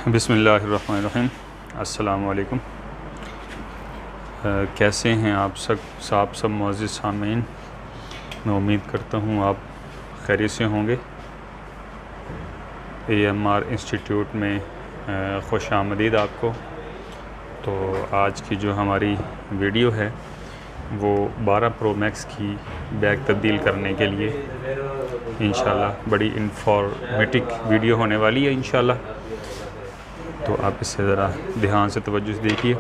बिस्मिल्लाहिर्रहमानिर्रहीम। अस्सलामु अलैकुम। कैसे हैं आप सब मुअज़्ज़िज़ सामीन। मैं उम्मीद करता हूँ आप खैरियत से होंगे। AMR इंस्टीट्यूट में खुश आमदीद आपको। तो आज की जो हमारी वीडियो है वो 12 प्रो मैक्स की बैग तब्दील करने के लिए इंशाल्लाह बड़ी इंफॉर्मेटिव वीडियो होने वाली है इंशाल्लाह। तो आप इससे ज़रा ध्यान से तवज्जो से देखिए।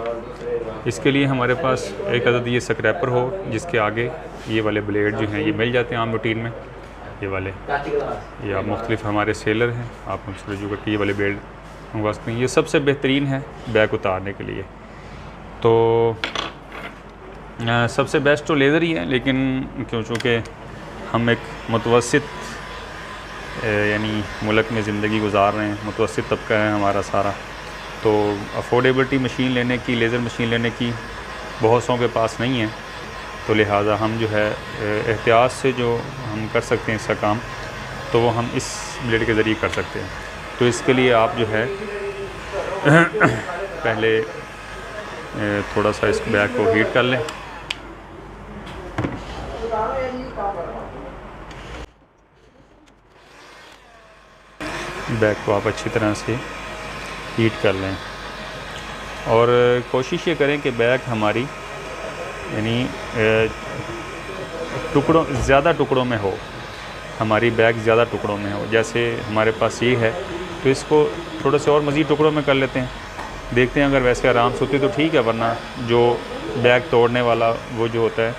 इसके लिए हमारे पास एक अदद ये स्क्रैपर हो जिसके आगे ये वाले ब्लेड जो हैं ये मिल जाते हैं आम रूटीन में। ये वाले या मुख्तलिफ हमारे सेलर हैं, आप हमसे रजू करके ये वाले ब्लेड मंगवा सकते हैं। ये सबसे बेहतरीन है बैग उतारने के लिए। तो सबसे बेस्ट तो लेज़र ही है, लेकिन चूँकि हम एक मुतवस्सित यानी मुल्क में ज़िंदगी गुजार रहे हैं, मुतवस्सित तबका है हमारा सारा, तो अफोर्डेबिलिटी मशीन लेने की, लेज़र मशीन लेने की बहुत सौ के पास नहीं है। तो लिहाजा हम जो है एहतियात से जो हम कर सकते हैं इसका काम, तो वो हम इस ब्लेड के ज़रिए कर सकते हैं। तो इसके लिए आप जो है पहले थोड़ा सा इस बैग को हीट कर लें। बैग को आप अच्छी तरह से हीट कर लें और कोशिश ये करें कि बैग हमारी यानी ज़्यादा टुकड़ों में हो, हमारी बैग ज़्यादा टुकड़ों में हो। जैसे हमारे पास ये है तो इसको थोड़े से और मज़ीद टुकड़ों में कर लेते हैं, देखते हैं अगर वैसे आराम से होती तो ठीक है, वरना जो बैग तोड़ने वाला वो जो होता है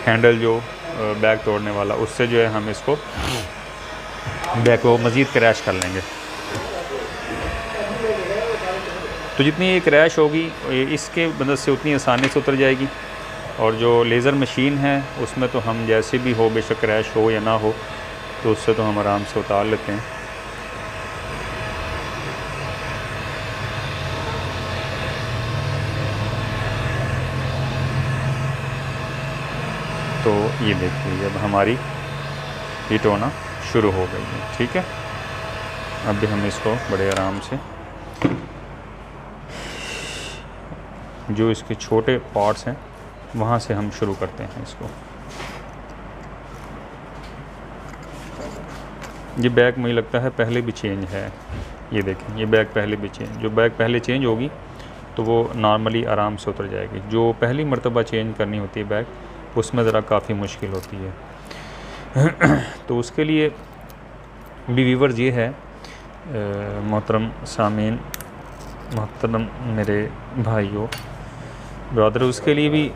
हैंडल जो बैग तोड़ने वाला, उससे जो है हम इसको बैग को मज़ीद क्रैश कर लेंगे। तो जितनी ये क्रैश होगी इसके मदद से उतनी आसानी से उतर जाएगी। और जो लेज़र मशीन है उसमें तो हम जैसे भी हो, बेशक क्रैश हो या ना हो, तो उससे तो हम आराम से उतार लेते हैं। तो ये देखिए अब हमारी हीट होना शुरू हो गई है, ठीक है। अब भी हम इसको बड़े आराम से जो इसके छोटे पार्ट्स हैं वहाँ से हम शुरू करते हैं इसको। ये बैग मुझे लगता है पहले भी चेंज है। ये देखें, ये बैग पहले भी चेंज, जो बैग पहले चेंज होगी तो वो नॉर्मली आराम से उतर जाएगी। जो पहली मर्तबा चेंज करनी होती है बैग, उसमें ज़रा काफ़ी मुश्किल होती है। तो उसके लिए भी व्यूअर्स ये है मोहतरम सामीन, मोहतरम मेरे भाइयों ब्रदर, उसके लिए भी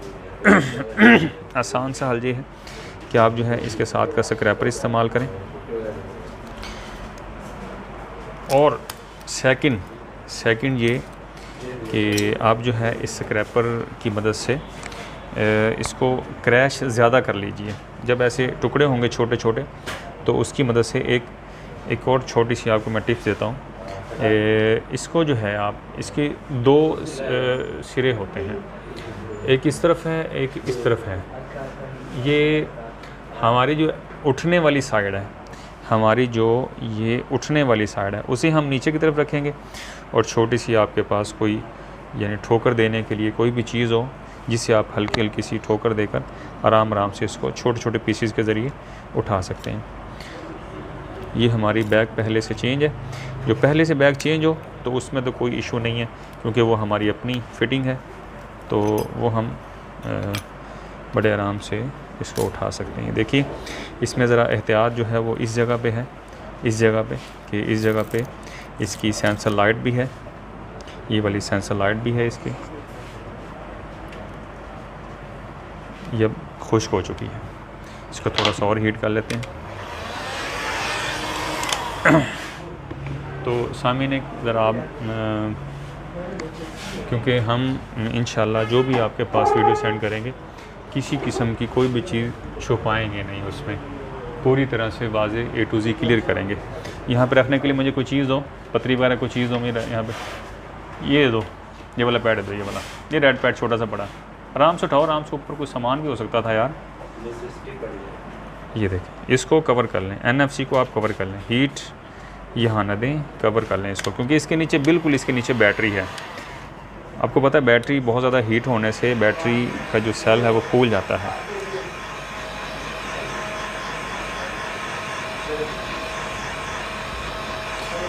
आसान सा हल ये है कि आप जो है इसके साथ का स्क्रैपर इस्तेमाल करें। और सेकंड ये कि आप जो है इस स्क्रैपर की मदद से इसको क्रैश ज़्यादा कर लीजिए। जब ऐसे टुकड़े होंगे छोटे छोटे तो उसकी मदद से एक और छोटी सी आपको मैं टिप्स देता हूँ। इसको जो है आप, इसके दो सिरे होते हैं, एक इस तरफ है एक इस तरफ है। ये हमारी जो उठने वाली साइड है, हमारी जो ये उठने वाली साइड है उसे हम नीचे की तरफ रखेंगे। और छोटी सी आपके पास कोई यानी ठोकर देने के लिए कोई भी चीज़ हो जिससे आप हल्की हल्की सी ठोकर देकर आराम से इसको छोटे छोटे पीसीस के ज़रिए उठा सकते हैं। ये हमारी बैग पहले से चेंज है। जो पहले से बैग चेंज हो तो उसमें तो कोई इशू नहीं है, क्योंकि वो हमारी अपनी फ़िटिंग है, तो वो हम बड़े आराम से इसको उठा सकते हैं। देखिए इसमें ज़रा एहतियात जो है वो इस जगह पे है, इस जगह पे कि इस जगह पे इसकी सेंसर लाइट भी है, ये वाली सेंसर लाइट भी है इसकी, ये अब खुश्क हो चुकी है। इसको थोड़ा सा और हीट कर लेते हैं। तो सामीन एक ज़रा आप क्योंकि हम इंशाल्लाह जो भी आपके पास वीडियो सेंड करेंगे किसी किस्म की कोई भी चीज़ छुपाएंगे नहीं, उसमें पूरी तरह से वाज़े A to Z क्लियर करेंगे। यहाँ पे रखने के लिए मुझे कोई चीज़ हो, पतरी वगैरह कोई चीज़ हो मेरा यहाँ पे, ये दो, ये वाला पैड दो, ये वाला, ये रेड पैड छोटा सा पड़ा, आराम से उठाओ, आराम से ऊपर कोई सामान भी हो सकता था यार। ये देखिए इसको कवर कर लें, NFC को आप कवर कर लें। हीट यहाँ ना दें, कवर कर लें इसको, क्योंकि इसके नीचे बिल्कुल इसके नीचे बैटरी है। आपको पता है बैटरी बहुत ज़्यादा हीट होने से बैटरी का जो सेल है वो फूल जाता है।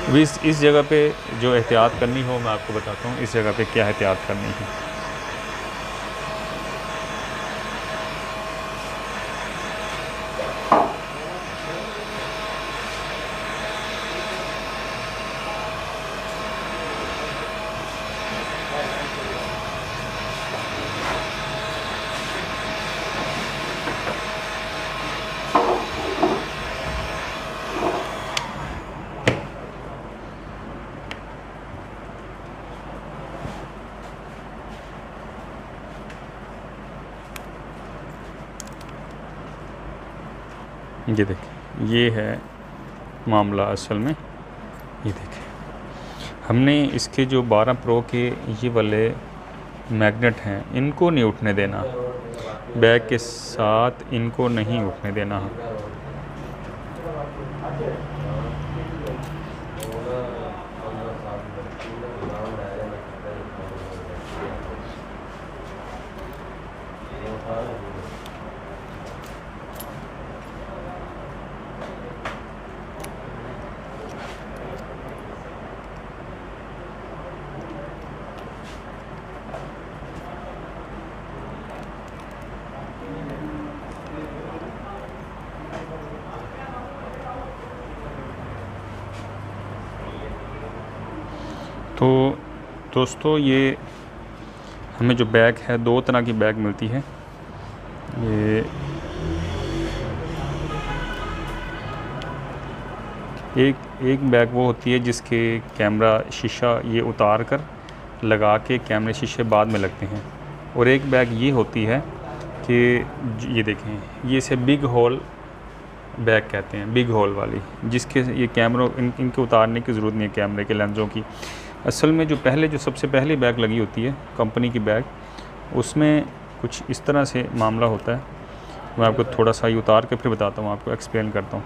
अभी इस जगह पे जो एहतियात करनी हो मैं आपको बताता हूँ, इस जगह पे क्या एहतियात करनी है। ये देखिए, ये है मामला असल में। ये देखिए, हमने इसके जो 12 प्रो के ये वाले मैग्नेट हैं इनको नहीं उठने देना, बैग के साथ इनको नहीं उठने देना। तो दोस्तों, ये हमें जो बैग है, 2 तरह की बैग मिलती है। ये एक बैग वो होती है जिसके कैमरा शीशा ये उतार कर लगा के कैमरे शीशे बाद में लगते हैं, और एक बैग ये होती है कि ये देखें, ये इसे बिग होल बैग कहते हैं, बिग होल वाली, जिसके ये कैमरों इनके उतारने की ज़रूरत नहीं है कैमरे के लेंसों की। असल में जो सबसे पहली बैग लगी होती है कंपनी की बैग, उसमें कुछ इस तरह से मामला होता है। मैं आपको थोड़ा सा ये उतार के फिर बताता हूँ, आपको एक्सप्लेन करता हूँ।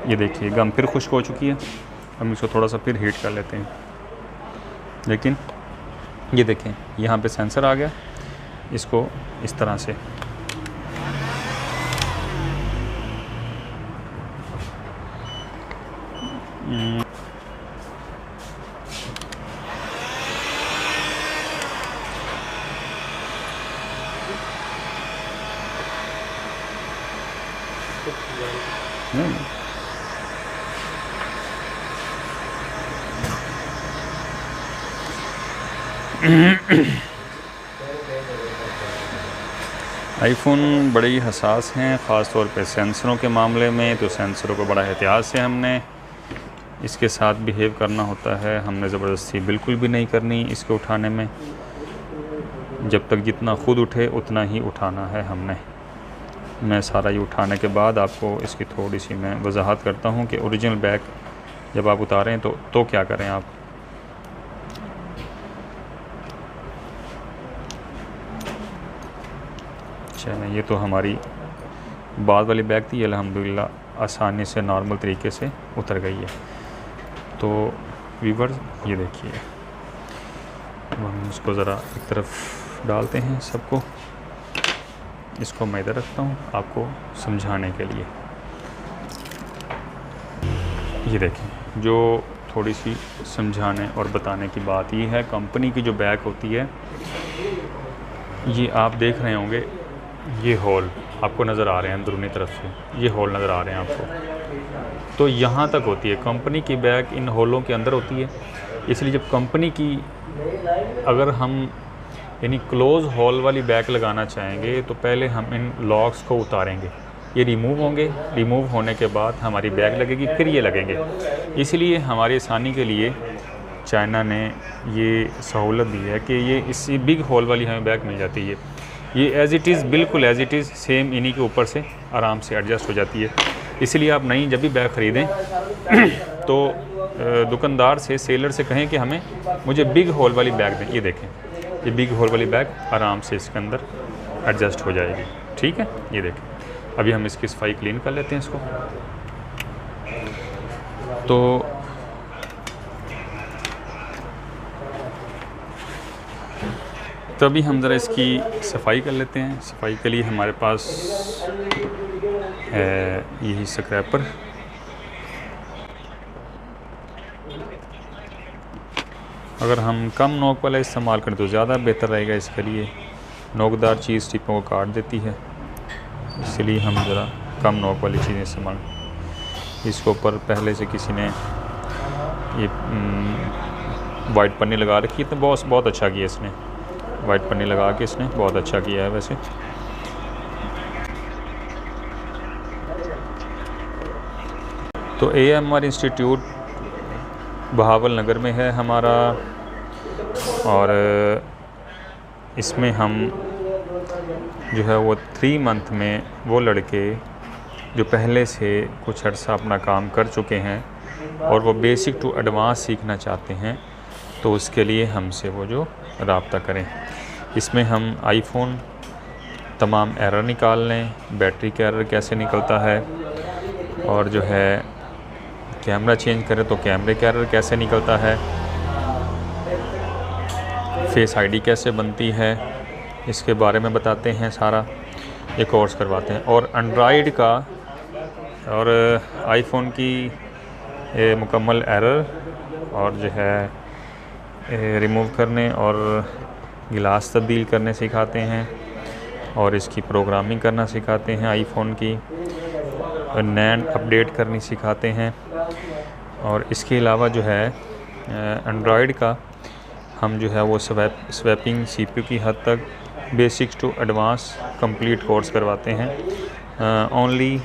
ये देखिए, गम फिर खुश्क हो चुकी है, हम इसको थोड़ा सा फिर हीट कर लेते हैं। लेकिन ये देखें, यहाँ पे सेंसर आ गया, इसको इस तरह से आईफोन बड़े ही हसास हैं, ख़ास तौर पे सेंसरों के मामले में। तो सेंसरों को बड़ा एहतियात से हमने इसके साथ बिहेव करना होता है। हमने ज़बरदस्ती बिल्कुल भी नहीं करनी इसको उठाने में, जब तक जितना ख़ुद उठे उतना ही उठाना है हमने। मैं सारा ये उठाने के बाद आपको इसकी थोड़ी सी मैं वजाहत करता हूँ कि ओरिजिनल बैग जब आप उतारें तो क्या करें आप। अच्छा, ये तो हमारी बाद वाली बैग थी, अल्हम्दुलिल्लाह आसानी से नॉर्मल तरीके से उतर गई है। तो व्यूअर्स, ये देखिए, हम इसको ज़रा एक तरफ डालते हैं सबको। इसको मैं इधर रखता हूँ आपको समझाने के लिए। ये देखें, जो थोड़ी सी समझाने और बताने की बात ये है, कंपनी की जो बैग होती है, ये आप देख रहे होंगे, ये होल आपको नज़र आ रहे हैं अंदरूनी तरफ से, ये होल नज़र आ रहे हैं आपको। तो यहाँ तक होती है कंपनी की बैग, इन होलों के अंदर होती है। इसलिए जब कंपनी की अगर हम यानी क्लोज़ होल वाली बैग लगाना चाहेंगे तो पहले हम इन लॉक्स को उतारेंगे, ये रिमूव होंगे। रिमूव होने के बाद हमारी बैग लगेगी, फिर ये लगेंगे। इसलिए हमारी आसानी के लिए चाइना ने ये सहूलत दी है कि ये इसी बिग होल वाली हमें बैग मिल जाती है। ये एज़ इट इज़, बिल्कुल एज़ इट इज़ सेम इन्हीं के ऊपर से आराम से एडजस्ट हो जाती है। इसलिए आप नई जब भी बैग ख़रीदें तो दुकानदार से, सेलर से कहें कि मुझे बिग होल वाली बैग दें। ये देखें, ये बिग होल वाली बैग आराम से इसके अंदर एडजस्ट हो जाएगी। ठीक है, ये देखें। अभी हम इसकी सफाई क्लीन कर लेते हैं इसको। तो तो अभी हम ज़रा इसकी सफाई कर लेते हैं। सफाई के लिए हमारे पास है यही स्क्रैपर। अगर हम कम नोक वाला इस्तेमाल करें तो ज़्यादा बेहतर रहेगा। इसके लिए नोकदार चीज़ टिपों को काट देती है, इसलिए हम ज़रा कम नोक वाली चीज़ें इस्तेमाल। इसके ऊपर पहले से किसी ने ये वाइट पन्नी लगा रखी है, तो बहुत अच्छा किया इसने। वाइट पन्नी लगा के इसने बहुत अच्छा किया है वैसे। तो AMR इंस्टीट्यूट बहावल नगर में है हमारा, और इसमें हम जो है वो 3 मंथ में वो लड़के जो पहले से कुछ अर्सा अपना काम कर चुके हैं और वो बेसिक टू एडवांस सीखना चाहते हैं, तो उसके लिए हमसे वो जो राब्ता करें। इसमें हम आईफोन तमाम एरर निकाल लें, बैटरी का एरर कैसे निकलता है, और जो है कैमरा चेंज करें तो कैमरे का एरर कैसे निकलता है, फेस आईडी कैसे बनती है, इसके बारे में बताते हैं। सारा ये कोर्स करवाते हैं। और एंड्रॉयड का और आईफोन की मुकम्मल एरर और जो है रिमूव करने और गिलास तब्दील करने सिखाते हैं, और इसकी प्रोग्रामिंग करना सिखाते हैं, आईफोन की नैंड अपडेट करनी सिखाते हैं। और इसके अलावा जो है एंड्रॉयड का हम जो है वो स्वैपिंग CPU की हद तक basics to advance complete course करवाते हैं। ओनली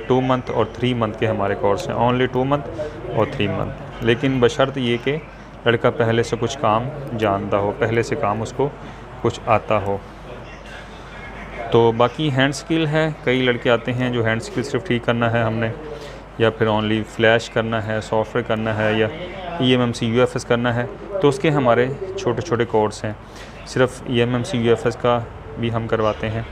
2 मंथ और 3 मंथ के हमारे कोर्स हैं, ओनली 2 मंथ और 3 मंथ, लेकिन बशर्त ये कि लड़का पहले से कुछ काम जानता हो, पहले से काम उसको कुछ आता हो। तो बाकी हैंड स्किल है, कई लड़के आते हैं जो हैंड स्किल सिर्फ ठीक करना है हमने, या फिर ओनली फ्लैश करना है, सॉफ्टवेयर करना है, या eMMC UFS करना है, तो उसके हमारे छोटे छोटे कोर्स हैं। सिर्फ eMMC UFS का भी हम करवाते हैं,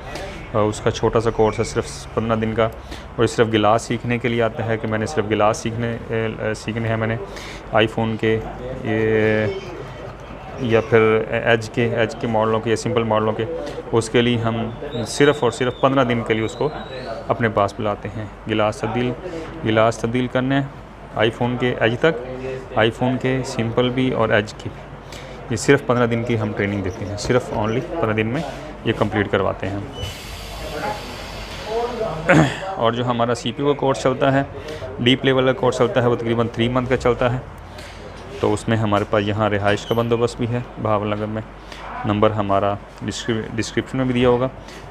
और उसका छोटा सा कोर्स है सिर्फ 15 दिन का, और सिर्फ गिलास सीखने के लिए आता है कि मैंने सिर्फ गिलास सीखने हैं मैंने आईफोन के या फिर एज के मॉडलों के या सिंपल मॉडलों के। उसके लिए हम सिर्फ़ और सिर्फ 15 दिन के लिए उसको अपने पास बुलाते हैं। गिलास तब्दील करने आईफोन के एज तक, आईफोन के सिंपल भी और एज की, ये सिर्फ 15 दिन की हम ट्रेनिंग देते हैं। सिर्फ ओनली 15 दिन में ये कंप्लीट करवाते हैं। और जो हमारा CPU का कोर्स चलता है, डीप लेवल का कोर्स चलता है, वो तकरीबन 3 मंथ का चलता है। तो उसमें हमारे पास यहाँ रिहाइश का बंदोबस्त भी है बहावल नगर में। नंबर हमारा डिस्क्रिप्शन में भी दिया होगा।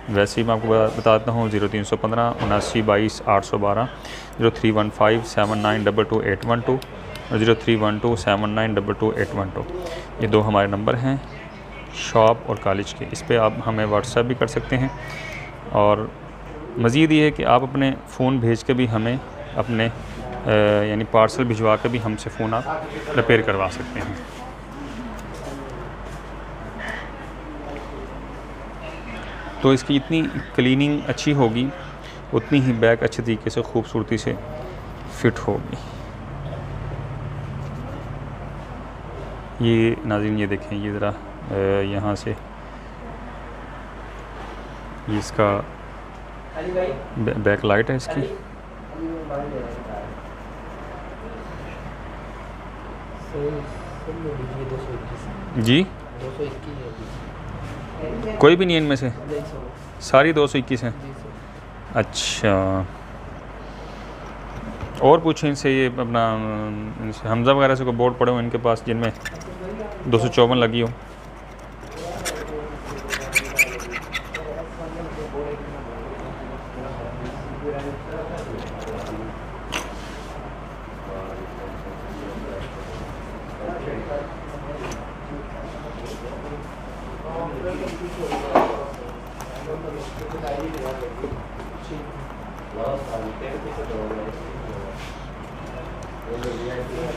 वैसे ही मैं आपको बताता हूँ 0315 79 22 812, 0315 7922 812 और 0312 7922 812। ये 2 हमारे नंबर हैं शॉप और कॉलेज के। इस पर आप हमें व्हाट्सएप भी कर सकते हैं, और मज़ीद ये है कि आप अपने फ़ोन भेज के भी हमें अपने यानी पार्सल भिजवा के भी हमसे फ़ोन आप रिपेयर करवा सकते हैं। तो इसकी इतनी क्लीनिंग अच्छी होगी, उतनी ही बैग अच्छे तरीके से खूबसूरती से फिट होगी। ये नाज़रीन ये देखें, ये ज़रा यहाँ से ये इसका बैक लाइट है इसकी। जी कोई भी नहीं है इनमें से, सारी 221 हैं। अच्छा, और पूछें इनसे, ये अपना हमज़ा वगैरह से कोई बोर्ड पड़े हो इनके पास जिनमें 254 लगी हो।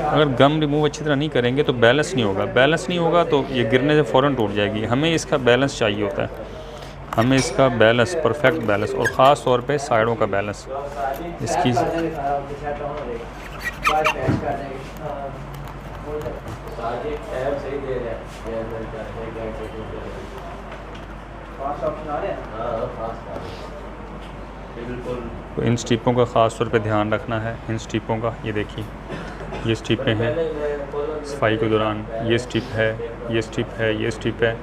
अगर गम रिमूव अच्छी तरह नहीं करेंगे तो बैलेंस नहीं होगा। बैलेंस नहीं होगा तो ये गिरने से फ़ौरन टूट जाएगी। हमें इसका बैलेंस चाहिए होता है, हमें इसका बैलेंस, परफेक्ट बैलेंस, और ख़ास तौर पे साइडों का बैलेंस इसकी। तो इन स्ट्रिपों का ख़ास तौर पे ध्यान रखना है। इन स्ट्रिपों का, ये देखिए ये स्ट्रिपें हैं सफाई के दौरान, ये स्ट्रिप है, ये स्ट्रिप है, ये स्ट्रिप है,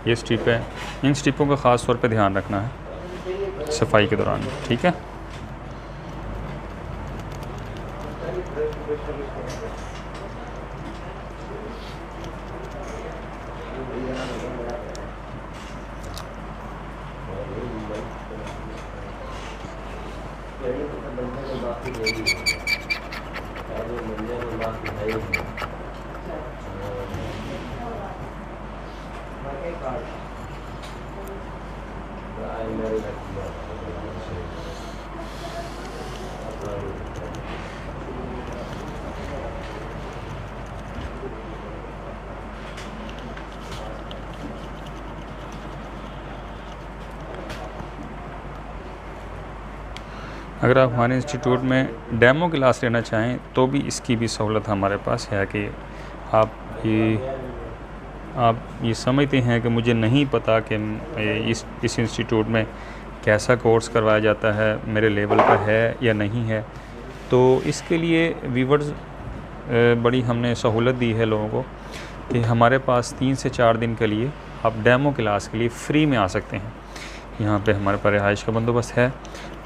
ये स्ट्रिप है। इन स्ट्रिपों का ख़ास तौर पे ध्यान रखना है सफाई के दौरान, ठीक है। अगर आप हमारे इंस्टीट्यूट में डेमो क्लास लेना चाहें तो भी इसकी भी सहूलत हमारे पास है कि आप ये समझते हैं कि मुझे नहीं पता कि इस इंस्टीट्यूट में कैसा कोर्स करवाया जाता है, मेरे लेवल का है या नहीं है, तो इसके लिए व्यूअर्स बड़ी हमने सहूलत दी है लोगों को कि हमारे पास 3 से 4 दिन के लिए आप डेमो क्लास के लिए फ़्री में आ सकते हैं। यहाँ पे हमारे पास रिहाइश का बंदोबस्त है,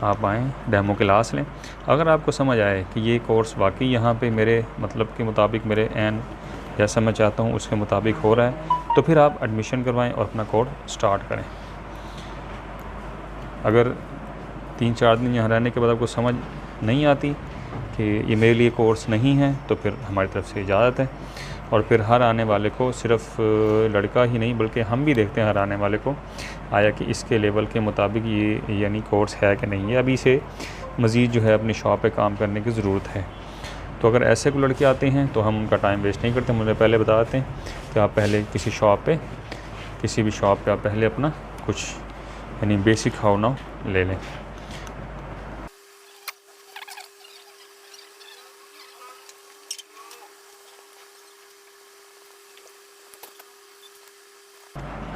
आप आएँ डेमो क्लास लें। अगर आपको समझ आए कि ये कोर्स वाकई यहाँ पे मेरे मतलब के मुताबिक, मेरे एन जैसा मैं चाहता हूँ उसके मुताबिक हो रहा है, तो फिर आप एडमिशन करवाएं और अपना कोर्स स्टार्ट करें। अगर 3-4 दिन यहाँ रहने के बाद आपको समझ नहीं आती कि ये मेरे लिए कोर्स नहीं है, तो फिर हमारी तरफ से इजाज़त है। और फिर हर आने वाले को, सिर्फ लड़का ही नहीं बल्कि हम भी देखते हैं हर आने वाले को आया कि इसके लेवल के मुताबिक ये यानी कोर्स है कि नहीं है, अभी से मज़ीद जो है अपनी शॉप पे काम करने की ज़रूरत है। तो अगर ऐसे को लड़के आते हैं तो हम उनका टाइम वेस्ट नहीं करते, मुझे पहले बता देते हैं कि आप पहले किसी भी शॉप पे आप पहले अपना कुछ यानी बेसिक हाउ नाउ ले लें।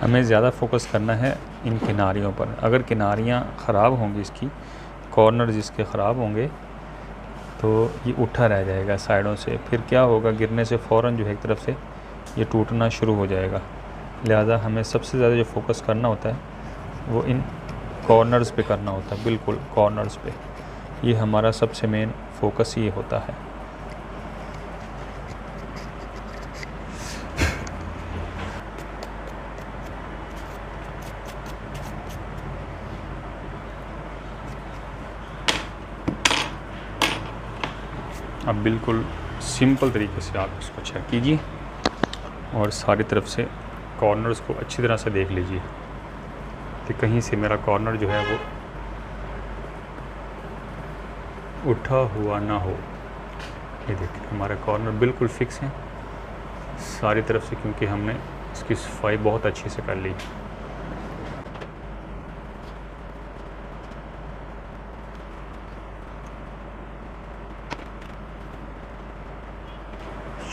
हमें ज़्यादा फोकस करना है इन किनारियों पर। अगर किनारियाँ ख़राब होंगी, इसकी कॉर्नर जिसके ख़राब होंगे तो ये उठा रह जाएगा साइडों से, फिर क्या होगा, गिरने से फ़ौरन जो है एक तरफ से ये टूटना शुरू हो जाएगा। लिहाजा हमें सबसे ज़्यादा जो फोकस करना होता है वो इन कॉर्नर्स पे करना होता है, बिल्कुल कॉर्नर्स पे। ये हमारा सबसे मेन फोकस ये होता है। अब बिल्कुल सिंपल तरीके से आप इसको चेक कीजिए और सारी तरफ से कॉर्नर्स को अच्छी तरह से देख लीजिए कि कहीं से मेरा कॉर्नर जो है वो उठा हुआ ना हो। ये देखिए हमारा कॉर्नर बिल्कुल फिक्स है सारी तरफ से, क्योंकि हमने इसकी सफाई बहुत अच्छी से कर ली।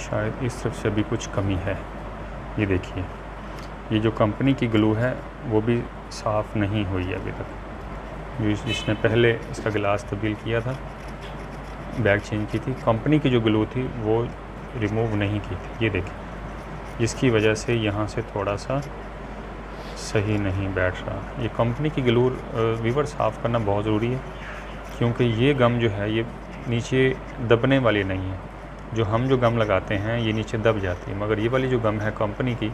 शायद इस तरफ से भी कुछ कमी है। ये देखिए ये जो कंपनी की ग्लू है वो भी साफ़ नहीं हुई है अभी तक। जो जिसने पहले इसका गिलास तब्दील किया था, बैग चेंज की थी, कंपनी की जो ग्लू थी वो रिमूव नहीं की थी। ये देखिए जिसकी वजह से यहाँ से थोड़ा सा सही नहीं बैठ रहा। ये कंपनी की ग्लू वीवर साफ़ करना बहुत ज़रूरी है, क्योंकि ये गम जो है ये नीचे दबने वाली नहीं है। जो हम जो गम लगाते हैं ये नीचे दब जाती है, मगर ये वाली जो गम है कंपनी की,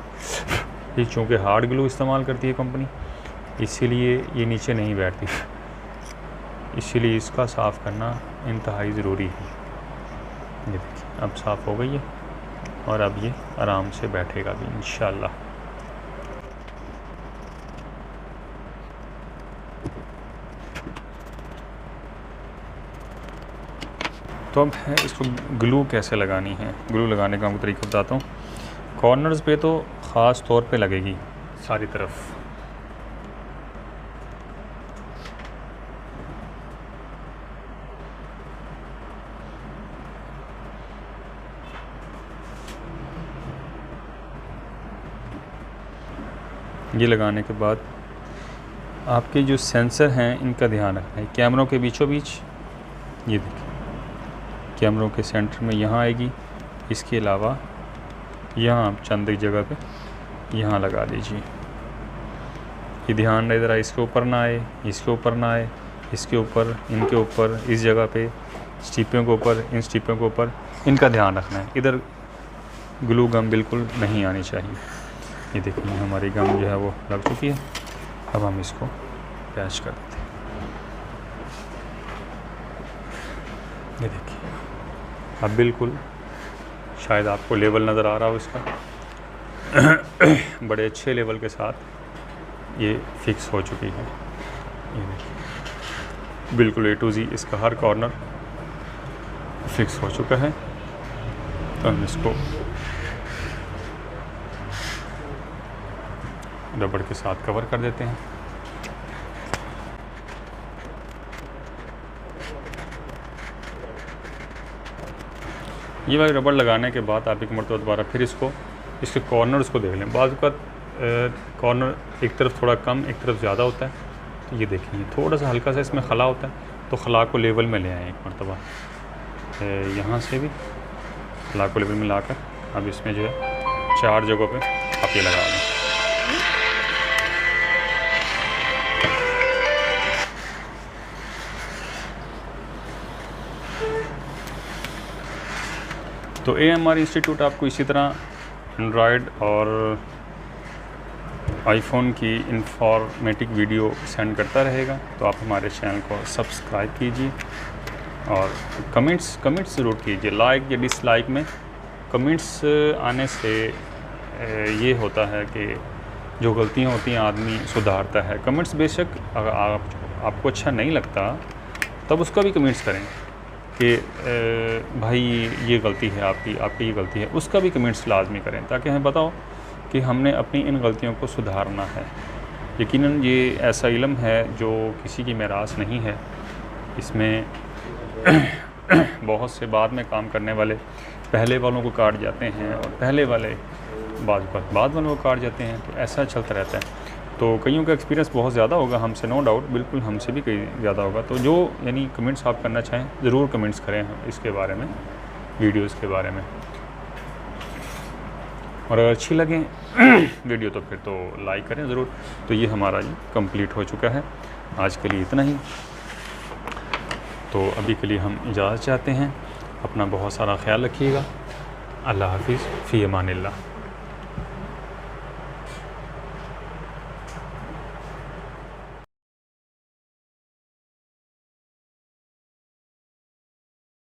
ये चूँकि हार्ड ग्लू इस्तेमाल करती है कंपनी, इसीलिए ये नीचे नहीं बैठती। इसीलिए इसका साफ़ करना इंतहाई ज़रूरी है। ये देखिए अब साफ़ हो गई है और अब ये आराम से बैठेगा भी इंशाल्लाह। तो अब है इसको ग्लू कैसे लगानी है। ग्लू लगाने का मैं तरीका बताता हूँ। कॉर्नर्स पे तो ख़ास तौर पे लगेगी सारी तरफ। ये लगाने के बाद आपके जो सेंसर हैं इनका ध्यान रखना है। कैमरों के बीचों बीच, ये देखिए कैमरों के सेंटर में यहाँ आएगी। इसके अलावा यहाँ आप चंद एक जगह पे यहाँ लगा लीजिए। ये ध्यान रहे ज़रा इसके ऊपर ना आए, इसके ऊपर ना आए, इसके ऊपर, इनके ऊपर, इस जगह पे, स्टिपों के ऊपर, इन स्टिपों के ऊपर, इनका ध्यान रखना है। इधर ग्लू गम बिल्कुल नहीं आनी चाहिए। ये देखिए हमारी गम जो है वो लग चुकी है। अब हम इसको पैच कर देते हैं। ये देखिए अब बिल्कुल, शायद आपको लेवल नज़र आ रहा हो इसका, बड़े अच्छे लेवल के साथ ये फिक्स हो चुकी है। ये देखिए बिल्कुल A to Z इसका हर कॉर्नर फिक्स हो चुका है। तो हम इसको रबड़ के साथ कवर कर देते हैं। ये वाली रबड़ लगाने के बाद आप एक मरतबा दोबारा फिर इसके कॉर्नर्स को देख लें। बाज़ का कॉर्नर एक तरफ थोड़ा कम, एक तरफ ज़्यादा होता है। तो ये देखें थोड़ा सा हल्का सा इसमें खला होता है, तो खला को लेवल में ले आएँ एक मरतबा। यहाँ से भी खला को लेवल में लाकर अब इसमें जो है 4 जगहों पे आप ये लगा दें। तो AMR इंस्टीट्यूट आपको इसी तरह एंड्रॉयड और आईफोन की इंफॉर्मेटिव वीडियो सेंड करता रहेगा। तो आप हमारे चैनल को सब्सक्राइब कीजिए और कमेंट्स ज़रूर कीजिए। लाइक या डिसलाइक में कमेंट्स आने से ये होता है कि जो गलतियाँ होती हैं आदमी सुधारता है। कमेंट्स बेशक अगर आपको अच्छा नहीं लगता तब उसका भी कमेंट्स करें कि भाई ये गलती है आपकी ये गलती है, उसका भी कमेंट्स लाजमी करें ताकि हमें पता हो कि हमने अपनी इन गलतियों को सुधारना है। यकीनन ये ऐसा इल्म है जो किसी की मेरास नहीं है। इसमें बहुत से बाद में काम करने वाले पहले वालों को काट जाते हैं और पहले वाले बाद वालों को काट जाते हैं। तो ऐसा चलता रहता है। तो कईयों का एक्सपीरियंस बहुत ज़्यादा होगा हमसे, नो डाउट, बिल्कुल हमसे भी कई ज़्यादा होगा। तो जो यानी कमेंट्स आप करना चाहें ज़रूर कमेंट्स करें इसके बारे में, वीडियोस के बारे में। और अगर अच्छी लगें वीडियो तो फिर तो लाइक करें ज़रूर। तो ये हमारा ये कंप्लीट हो चुका है। आज के लिए इतना ही। तो अभी के लिए हम इजाज़त चाहते हैं। अपना बहुत सारा ख्याल रखिएगा। अल्लाह हाफिज़, फ़ी अमानिल्लाह।